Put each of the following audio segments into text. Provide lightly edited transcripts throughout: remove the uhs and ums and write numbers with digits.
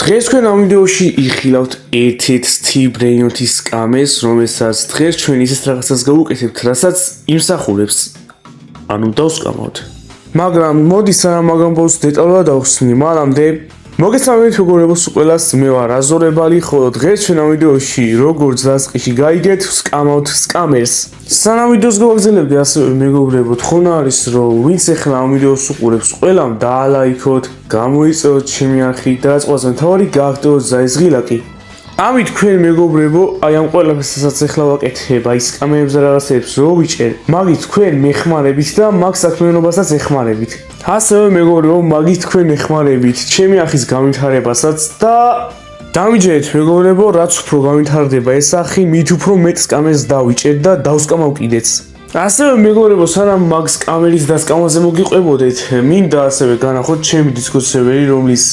დღეს თქვენ ამ ვიდეოში იხილავთ ერთ-ერთ T-Brain-ის სკამეს, რომელსაც დღეს ჩვენ ისეთ რაღაცას გავუკეთებთ, რასაც იმსახურებს. ანუ დავსკამოთ. მაგრამ მოდი სანამ მაგამ პოსტს დეტალურად დავხსნი, მანამდე მოგესალმებით მეგობრებო, ყველას მე ვარ აზორებალი, ხოლო დღეს ჩვენ ამ ვიდეოში როგორც დასყიში გაიგეთ, ვსკამავთ სკამერს. სანამ ვიდეოს გავაგრძელებდი, ასევე მეგობრებო, თხოვნა არის, რომ ვინც ახლა ამ ვიდეოს უყურებს, ყველამ დაალაიქოთ, გამოიწევოთ ჩემი არხი და რაც ყველაზე მთავარი, გააქტიუროთ ზაის ღილაკი. ამით თქვენ მეგობრებო, აი ამ ყველაფერსაც ახლა ვაკეთებ, აი სკამერებს და რაღაცებს რო ვიჭერ, მაგით თქვენ მეხმარებით და მაგ საქმიანობასაც ეხმარებით. ასევე მეგობრებო, მაგით თქვენ ეხმარებით ჩემი არხის განვითარებასაც და დამიჯერეთ მეგობრებო, რაც უფრო განვითარდება ეს არხი, მით უფრო მეტ სკამერს დავიჭერ და დავსკამავ კიდეც. ასევე მეგობრებო, სანამ მაგ სკამერის დასკამაზე მოგიყვებოდეთ, მინდა ასევე განახოთ ჩემი Discord სერვერი, რომლის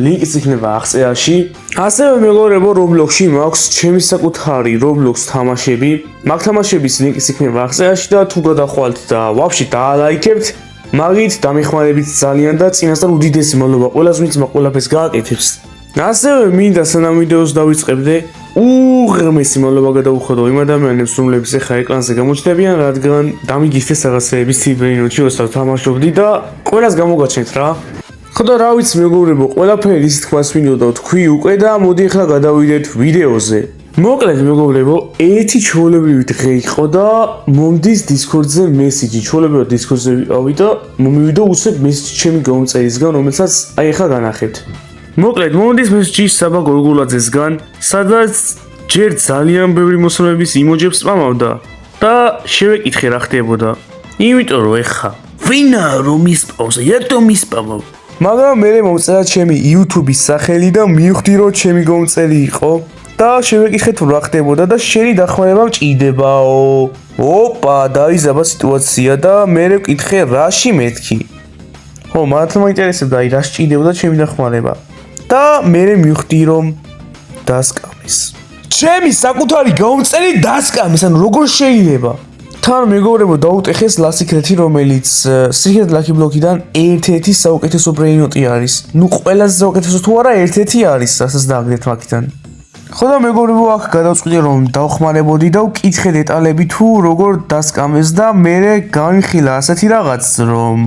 ლინკიც იქნება აღწერაში. ასევე მეგობრებო, Roblox-ში მაქვს ჩემი საკუთარი Roblox თამაშები. მაგ თამაშების ლინკიც იქნება აღწერაში და თუ გადახვალთ და ვაფშე დაალაიქებთ, მაგით დამეხმარებით ძალიან და წინასწარ უდიდესი მადლობა ყველას, ვინც მაგ ყველაფერს გააკეთებს. ასევე მინდა სანამ ვიდეოს დავიწყებდე, უღრმესი მადლობა გადავუხადო იმ ადამიანებს, რომლებიც ახლა ეკრანზე გამოჩნდებიან, რადგან დამიგიხდეს რაღაცეების T-Brain-ში როცა თამაშობდი და ყველას გამოგაჩენთ რა. ხო და რა ვიცი მეგობრებო, ყველაფერი ისეთ თქმას მინდოდა თქვი უკვე და მოდი ახლა გადავიდეთ ვიდეოზე. მოკლედ მეგობრებო, ერთი ჩვეულებრივი დღე იყო და მომდის Discord-ზე მესიჯი. ჩვეულებრივად Discord-ზე ვიყავი და მომივიდა უცებ მესიჯი ჩემი გამომწერისგან, რომელსაც აი ახლა განახებთ. მოკლედ, მომდის მესიჯი საბა გორგულაძესგან, სადაც ჯერ ძალიან ბევრი მოსვლების იმოჯებს სპამავდა და შევეკითხე რა ხდებოდა. იმიტომ რომ ეხა ვინა რომ მისპავზე, ერთო მისპავო. მაგრამ მე მომწერა ჩემი YouTube-ის სახელი და მივხვდი რომ ჩემი გამომწერი იყო და შევეკითხე თუ რა ხდებოდა და შენი დახმარება მჭირდებაო. ოპა, დაიზაბა სიტუაცია და მე ვკითხე რაში მეთქი. ხო, მართლა მაინტერესებდა აი რა სჭირდებოდა ჩემი დახმარება. და მე მივხვდი რომ დასკამეს. ჩემი საკუთარი გამომწერი დასკამეს, ანუ როგორ შეიძლება? თან მეგობრებო, დაუტეხეს ლასიქრეთი, რომელიც Secret Lucky Block-დან ერთ-ერთი საუკეთესო ბრეინოტი არის. ნუ ყველაზე საუკეთესო თუ არა, ერთ-ერთი არის, რასაც დააგდეთ მაგიდან. ხო და მეგობრებო, აქ გადავწყვიტე რომ დავხმარებოდი და ვკითხე დეტალები თუ როგორ დასკამეს და მე განვიხილა ასეთი რაღაც, რომ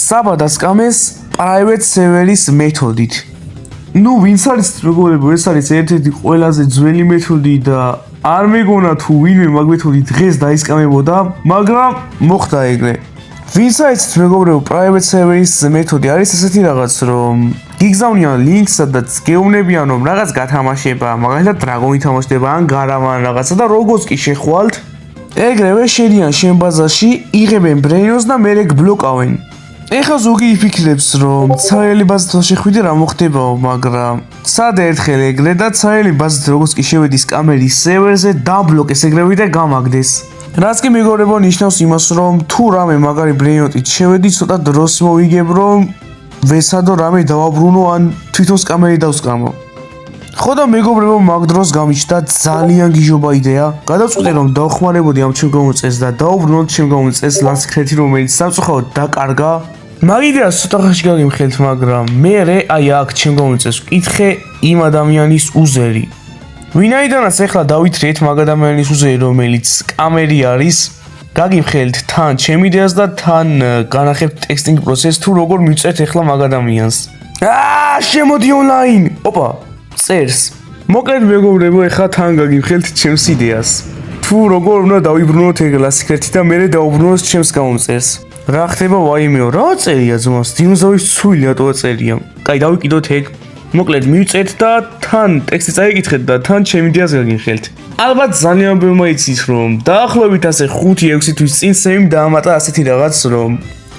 საბა დასკამეს private server-ის მეთოდით. ნუ ვინც არის მეგობრებო, ეს არის ერთ-ერთი ყველაზე ძველი მეთოდი და არ მეგონა თუ ვინმე მაგ მეთოდით დღეს დაისკამებოდა, მაგრამ მოხდა ეგრე. ვინც არის მეგობრებო, private server-ის მეთოდი არის ასეთი რაღაც, რომ გიგზავნიან ლინკს, სადაც გეუბნებიან რომ რაღაც გათამაშება, მაგალითად დრაგონი თამაშდება ან გარავან რაღაცა და როგორც კი შეხვალთ, ეგრევე შედიან შენ ბაზაში, იღებენ ბრეინოს და მერე გბლოკავენ. ეხლა ზოგი იფიქრებს რომ ცარიელი ბაზით შეხვიდე რა მოხდებაო, მაგრამ სად ერთხელ ეგრე და ცარიელი ბაზით როგორც კი შევედი სკამერის სერვერზე დაბლოკეს ეგრევე და გამაგდეს. რაც კი მეგობრებო ნიშნავს იმას რომ თუ რამე მაგარი ბრეინოტით შევედი, ცოტა დროს მოვიგებ რომ ვესადო რამე დავაბრუნო ან თვითონ სკამერი დავსკამო. ხო და მეგობრებო, მაგ დროს გამიჩნდა ძალიან გიჟობა იდეა. გადავწყვიტე რომ დავხმარებოდი ამ ჩემ გამომწეს და დავუბრუნოთ ჩემ გამომწეს ლასიქრეთი, რომელიც სამწუხაროდ დაკარგა. მაგ იდეას ცოტა ხანში გაგიმხელთ, მაგრამ მე აი აქ ჩემ გამომწეს ვკითხე იმ ადამიანის უზერი. ვინაიდანაც ახლა დავითრეთ მაგ ადამიანის უზერი, რომელიც სკამერი არის, გაგიმხელთ თან ჩემ იდეას და თან განახებთ ტექსტინგ პროცესს თუ როგორ მივწერთ ახლა მაგ ადამიანს. შემოდი ონლაინ. ოპა, წერს. მოკლედ მეგობრებო, ახლა თან გაგიმხელთ ჩემს იდეას. თუ როგორ უნდა დავიბრუნოთ ეგ ლასიქრეთი და მე დავუბრუნოთ ჩემს გამომწერს. რა ხდება ვაიმეო, რა წერია ძმას, დინოზავრის ცვილი ატოა წერია. კაი, დავიკიდოთ ეგ. მოკლედ მივწერთ და თან ტექსტი წაიკითხეთ და თან ჩემ იდეას გაგიმხელთ. ალბათ ძალიან ბევრმა იცის რომ დაახლოებით ასე 5-6 თვის წინ სემ დაამატა ასეთი რაღაც, რომ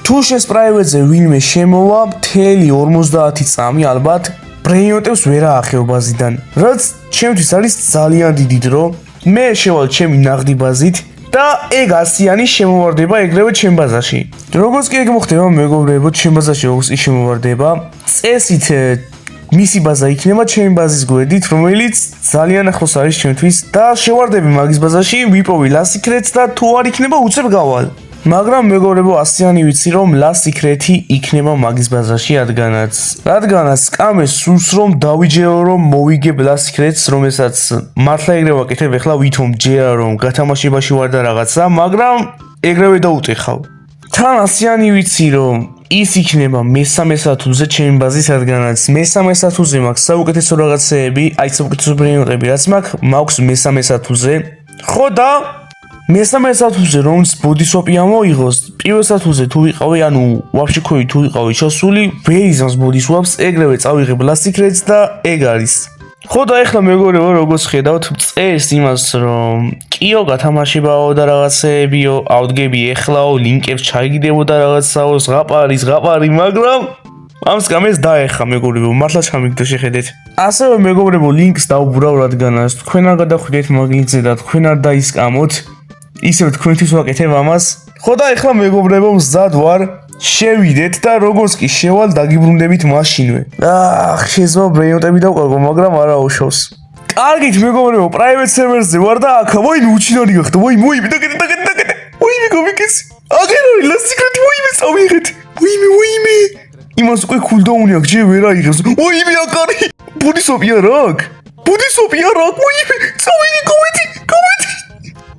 თუ შენს პრაივეტზე ვინმე შემოვა, მთელი 50 წამი ალბათ ბრეინოტებს ვერ აახევ ბაზიდან. რაც ჩემთვის არის ძალიან დიდი დრო. მე შევალ ჩემი ნაღდი ბაზით და ეგ 100-იანი შემოვარდება ეგრევე ჩემ ბაზაში. როგორც კი ეგ მოხდება მეგობრებო, ჩემ ბაზაში როგორც კი შემოვარდება, წესით მისი ბაზა იქნება ჩემი ბაზის გვერდით, რომელიც ძალიან ახლოს არის ჩემთვის და შევარდები მაგის ბაზაში, ვიპოვი ლასიქრეთს და თუ არ იქნება უცებ გავალ. მაგრამ მეგობრებო, ასიანი ვიცი რომ Last Secret-ი იქნება მაგის ბაზარში, რადგანაც სკამეს სურს რომ დავიჯერო რომ მოვიგებ Last Secret-ს, რომელსაც მართლა ეგრევე ვაკეთებ, ეხლა ვითომ ჯერა რომ გათამაშებაში ვარ და რაღაცა, მაგრამ ეგრევე დაუტეხავ. თან ასიანი ვიცი რომ ის იქნება მესამე სათულზე ჩემი ბაზის, რადგანაც მესამე სათულზე მაქვს საუკეთესო რაღაცეები, აი საუკეთესო ბრეინოტები, რაც მაქვს მესამე სათულზე. ხო და მესამე სათულზე რომც ბოდისვაპი ამოიღოს, პირველ სათულზე თუ ვიყავი, ანუ ვაფშე ქვევი თუ ვიყავი ჩასული, ვერ იზამს ბოდისვაპს, ეგრევე წავიღებ Last Secret-ს და ეგ არის. ხო და ეხლა მეგობრებო, როგორც ხედავთ, წერს იმას რომ კიო გათამაშებაო და რაღაცეებიო, ავდგები ეხლაო, ლინკებს ჩაიგდებო და რაღაცაო, ზღაპარი, მაგრამ ამ სკამეს დაეხა მეგობრებო, მართლა ჩამიგდო შეხედეთ. ასევე მეგობრებო, ლინკს დავუბრალ, რადგანაც თქვენ არ გადახვიდეთ მაგ ლინკზე და თქვენ არ დაისკამოთ, ისევ თქვენთვის ვაკეთებ ამას. ხო და ეხლა მეგობრებო, მზად ვარ, შევიდეთ და როგორც კი შევალ დაგიბრუნდებით მაშინვე. შეიძლება ბრეინოტები დავყავო, მაგრამ არა უშავს. კარგით მეგობრებო, private server-ზე ვარ და აქ ვაიმე უჩინარი გახდა. ვაიმე, დაგეთე. ვაიმე გამიკეს. აგეროი Last Secret ვაიმე წავიღეთ. ვაიმე. იმას უკვე cooldown-ი აქვს, ჯერ ვერ აიღებს. ვაიმე აკარი. ბოდისვაპი არ აქვს. ვაიმე, წავიღე კომენტი.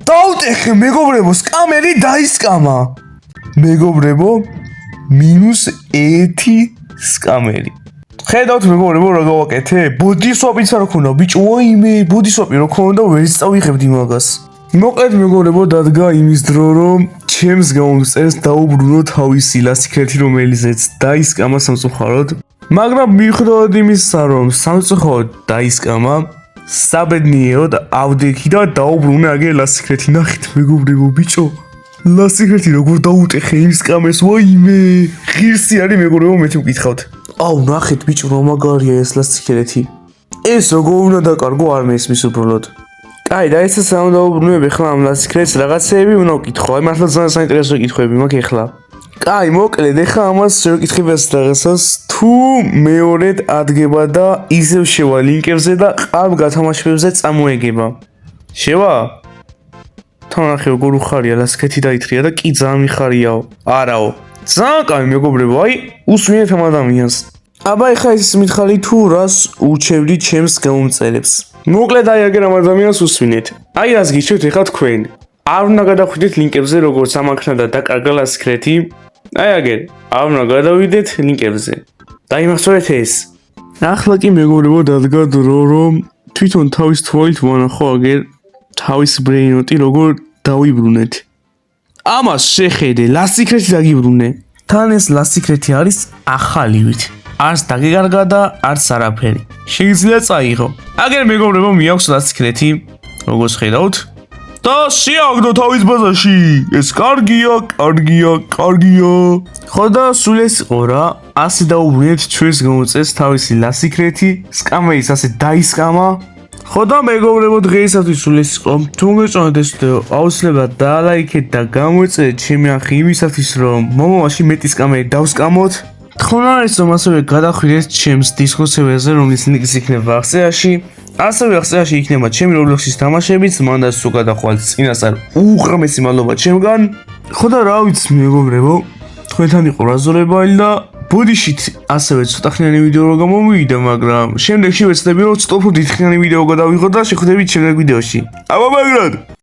დაუტეხე მეგობრებო, სკამერი დაისკამა. მეგობრებო, -1 სკამერი. ხედავთ მეგობრებო, რა გავაკეთე? ბოდისვაპიც არ ქონდა, ბიჭო, ვაიმე, ბოდისვაპი რო ქონდა, ვერ წავიღებდი მაგას. მოკლედ მეგობრებო, დადგა იმის დრო, რომ ჩემს გამომწერს დაუბრუნო თავისი Last Secret-ი, რომელზეც დაისკამა სამწუხაროდ. მაგრამ მიუხედავად იმისა, რომ სამწუხაროდ დაისკამა, საბედნიეროდ ავდექი და დაუბრუნე აგერ Last Secret-ი. ნახეთ მეგობრებო, ბიჭო, Last Secret-ი როგორ დაუტეხე იმ სკამეს, ვაიმე, ღირსი არის მეგობრებო, მეთქი ვკითხავთ. აუ, ნახეთ ბიჭო, რა მაგარია ეს Last Secret-ი. ეს როგორ უნდა დაკარგო არ მესმის უბრალოდ. კაი, და ეცაც ამ დაუბრუნებ ეხლა ამ Last Secret-ს რაღაცეები უნდა ვკითხო. აი მართლა ძალიან საინტერესო კითხვები მაქვს ეხლა. კაი, მოკლედ ეხლა ამას შევკითხებიათ რაღაცას, თუ მეორედ ადგება და ისევ შევა ლინკებზე და ყალბ გათამაშებებზე წამოეგება. შევა? თან ახე როგორ უხარია Last Secret-ი დაითხრია და კი ძალიან მიხარიაო. არაო. ძალიან კაი მეგობრებო, აი უსვინეთ ამ ადამიანს. აბა ეხლა ის მითხარი თუ რას ურჩევდი ჩემს გამომწერებს. მოკლედ აი აგერ ამ ადამიანს უსვინეთ. აი რას გიჩვენთ ეხლა თქვენ. არ უნდა გადახვიდეთ ლინკებზე როგორც ამაქნა და დაკარგა Last Secret-ი. აი აგერ, არ უნდა გადავიდეთ ლინკებზე. დაიმახსოვრეთ ეს. ახლა კი მეგობრებო, დადგა დრო რომ თვითონ თავის თვალით ვანახო აგერ თავის ბრეინოტი როგორ დავიბრუნეთ. ამას შეხედე, Last Secret-ი დაგიბრუნე. თან ეს Last Secret-ი არის ახალივით. არც დაგეკარგა და არც არაფერი. შეიძლება წაიღო. აგერ მეგობრებო, მიაქვს Last Secret-ი, როგორც ხედავთ. და შეაგდო თავის ბაზარში. ეს კარგია. ხო და სულ ეს იყო რა. ასე დაუბრუნეთ ჩვენს გამომწერს თავისი Last Secret-ი, სკამერის ასე დაისკამა. ხო და მეგობრებო, დღეისათვის სულ ეს იყო. თუ მოგეწონათ ეს ვიდეო, აუცილებლად დაალაიქეთ და გამოიწერეთ ჩემი არხი იმისათვის, რომ მომავალში მეტი სკამერი დავსკამოთ. თხოვნა არის რომ ასევე გადახვიდეთ ჩემს Discord server-ზე, რომლის ლინკი იქნება აღწერაში. ასევე აღწერაში იქნება ჩემი Roblox-ის თამაშებიც, მანდ თუ გადახვალთ წინასწარ უღრმესი მადლობა ჩემგან. ხო და რა ვიცი მეგობრებო, თქვენთან იყო რაზორებალი და ბოდიშით ასევე ცოტახნიანი ვიდეო რო გამომივიდა, მაგრამ შემდეგში ვეცდები რომ ცოტა უფრო დიდხნიანი ვიდეო გადავიღო და შეხვდებით შემდეგ ვიდეოში. აბა მაგრად